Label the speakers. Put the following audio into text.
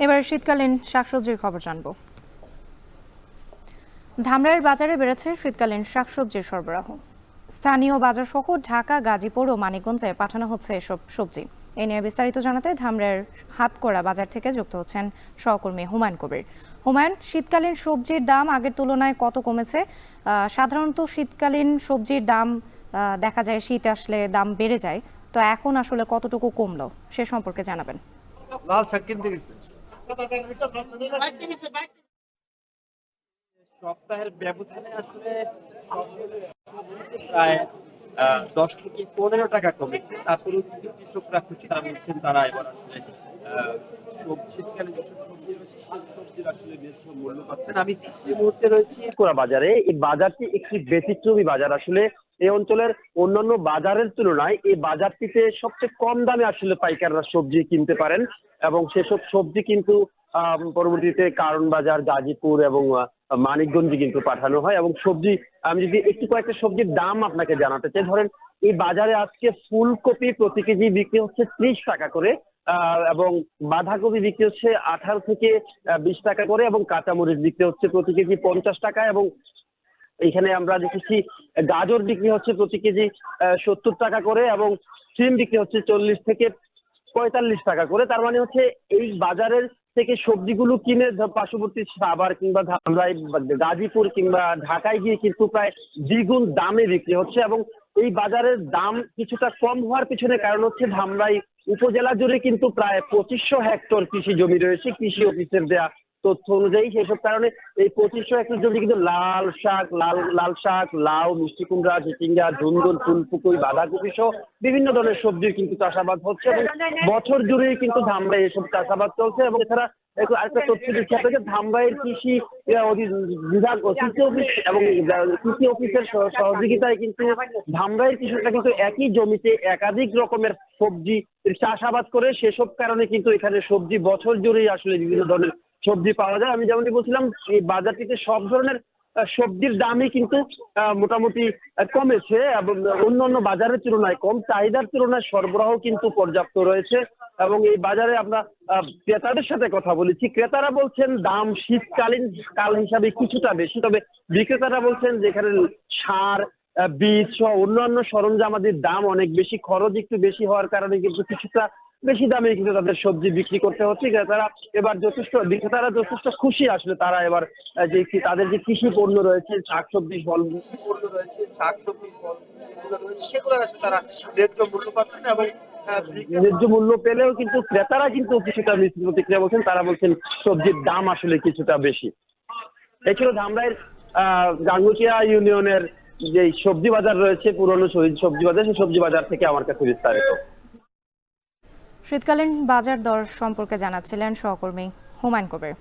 Speaker 1: এবার শীতকালীন শাকসবজির খবর জানব। ধামরাইয়ের বাজারে বেড়েছে শীতকালীন শাকসবজির সরবরাহ। স্থানীয় বাজার সহ ঢাকা, গাজীপুর ও মানিকগঞ্জে পাঠানো হচ্ছে এসব সবজি। এ নিয়ে বিস্তারিত জানাতে ধামরাইয়ের হাতকড়া বাজার থেকে যুক্ত হচ্ছেন সহকর্মী হুমায়ুন কবির। হুমায়ুন, শীতকালীন সবজির দাম আগের তুলনায় কত কমেছে? সাধারণত শীতকালীন সবজির দাম দেখা যায় শীত আসলে দাম বেড়ে যায়, তো এখন আসলে কতটুকু কমলো সে সম্পর্কে জানাবেন।
Speaker 2: লাল শাক কিনতে গেছে সপ্তাহের ব্যবধানে আসলে প্রায় 10 থেকে 15 টাকা কমেছে। তারপরেও কিন্তু কৃষকরা খুশি, তারা বলছেন তারা এবার আসলে শীতকালে যেসব সবজি রয়েছে সেই সবজির আসলে ন্যায্য মূল্য পাচ্ছেন। আমি এই মুহূর্তে রয়েছি কোরা বাজারে। এই বাজারটি একটি ব্যতিক্রমী বাজার। আসলে এই অঞ্চলের অন্যান্য বাজারের তুলনায় এই বাজারটিতে সবচেয়ে কম দামে আসলে পাইকাররা সবজি কিনতে পারেন এবং সেসব সবজি কিন্তু পরবর্তীতে কারণ বাজার, গাজীপুর এবং মানিকগঞ্জে কিন্তু পাঠানো হয়। এবং সবজি আমি যদি একটু কয়েকটা সবজির দাম আপনাকে জানাতে চাই, ধরেন এই বাজারে আজকে ফুলকপি প্রতি কেজি বিক্রি হচ্ছে 30 টাকা করে, এবং বাঁধাকপি বিক্রি হচ্ছে 18 থেকে 20 টাকা করে, এবং কাঁচামরিচ বিক্রি হচ্ছে প্রতি কেজি 50 টাকা। এবং এখানে আমরা দেখেছি গাজর বিক্রি হচ্ছে প্রতি কেজি 70 টাকা করে, এবং সিম বিক্রি হচ্ছে 40 থেকে 45 টাকা করে। তার মানে হচ্ছে এই বাজারের থেকে সবজিগুলো কিনে পার্শ্ববর্তী সাভার কিংবা ধামরাই, গাজীপুর কিংবা ঢাকায় গিয়ে কিন্তু প্রায় দ্বিগুণ দামে বিক্রি হচ্ছে। এবং এই বাজারের দাম কিছুটা কম হওয়ার পিছনে কারণ হচ্ছে ধামরাই উপজেলা জুড়ে কিন্তু প্রায় 2500 হেক্টর কৃষি জমি রয়েছে কৃষি অফিসের দেয়া তথ্য অনুযায়ী। সেসব কারণে এই 2500 হেক্টর জমি কিন্তু লাল শাক, লাউ, মিষ্টি কুমড়া, চিচিঙ্গা, ধুন্দুল, ফুলফুকুই, বাঁধাকপি সহ বিভিন্ন ধরনের সবজির কিন্তু চাষাবাদ হচ্ছে এবং বছর জুড়েই কিন্তু ধামরাই এসব চাষাবাদ চলছে। এবং এছাড়া আরেকটা তথ্য দিচ্ছি আপনাকে, ধামরাইয়ের কৃষি বিভাগ ও কৃষি অফিস এবং কৃষি অফিসের সহযোগিতায় কিন্তু ধামরাইয়ের কৃষকরা কিন্তু একই জমিতে একাধিক রকমের সবজি চাষাবাদ করে। সেসব কারণে কিন্তু এখানে সবজি বছর জুড়েই আসলে বিভিন্ন ধরনের সবজি পাওয়া যায়। আমি যেমনটি বলছিলাম, এই বাজারটিতে সব ধরনের সবজির দামই কিন্তু মোটামুটি কমেছে এবং অন্যান্য বাজারের তুলনায় কম, চাহিদার তুলনায় সরবরাহ কিন্তু পর্যাপ্ত রয়েছে। এবং এই বাজারে আমরা ক্রেতাদের সাথে কথা বলেছি, ক্রেতারা বলছেন দাম শীতকালীন কাল হিসাবে কিছুটা বেশি, তবে বিক্রেতারা বলছেন যেখানে সার, বীজ সহ অন্যান্য সরঞ্জামাদির দাম অনেক বেশি, খরচ একটু বেশি হওয়ার কারণে কিন্তু কিছুটা বেশি দামে কিন্তু তাদের সবজি বিক্রি করতে হচ্ছে। তারা এবার বিক্রেতারা যথেষ্ট খুশি। আসলে তারা এবার যে তাদের যে কৃষি পণ্য রয়েছে, শাকসবজি ফল পণ্য রয়েছে, শাকসবজি ফল রয়েছে, সেগুলো আসলে তারা ন্যায্য মূল্য পাচ্ছেন। এবং ন্যায্য মূল্য পেলেও কিন্তু ক্রেতারা কিন্তু কিছুটা মিশ্র প্রতিক্রিয়া বলছেন। তারা বলছেন সবজির দাম আসলে কিছুটা বেশি। এছাড়াও ধামরাইয়ের গাঙ্গুটিয়া ইউনিয়নের যে সবজি বাজার রয়েছে, পুরনো শহীদ সবজি বাজার, সেই সবজি বাজার থেকে আমার কাছে বিস্তারিত।
Speaker 1: শীতকালীন বাজার দর সম্পর্কে জানাচ্ছিলেন সহকর্মী হুমায়ুন কবির।